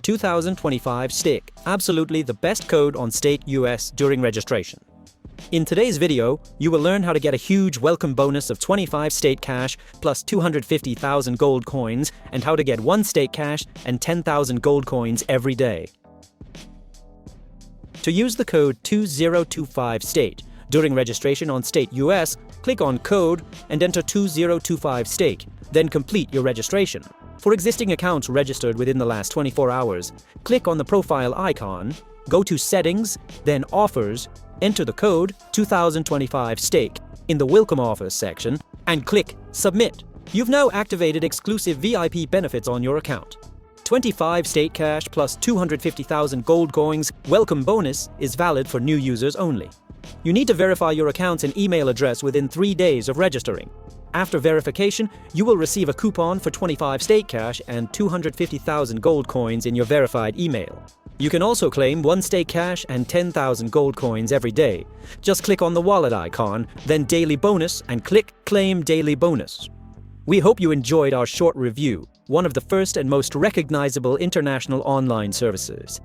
2025STAKE, absolutely the best code on Stake US during registration. In today's video, you will learn how to get a huge welcome bonus of 25 Stake Cash plus 250,000 gold coins, and how to get 1 Stake Cash and 10,000 gold coins every day. To use the code 2025STAKE during registration on Stake US, click on Code and enter 2025STAKE, then complete your registration. For existing accounts registered within the last 24 hours, click on the profile icon, go to Settings, then Offers, enter the code 2025STAKE in the Welcome Offers section, and click Submit. You've now activated exclusive VIP benefits on your account. 25 Stake Cash plus 250,000 gold coins welcome bonus is valid for new users only. You need to verify your account and email address within 3 days of registering. After verification, you will receive a coupon for 25 Stake Cash and 250,000 gold coins in your verified email. You can also claim 1 Stake Cash and 10,000 gold coins every day. Just click on the wallet icon, then Daily Bonus, and click Claim Daily Bonus. We hope you enjoyed our short review, one of the first and most recognizable international online services.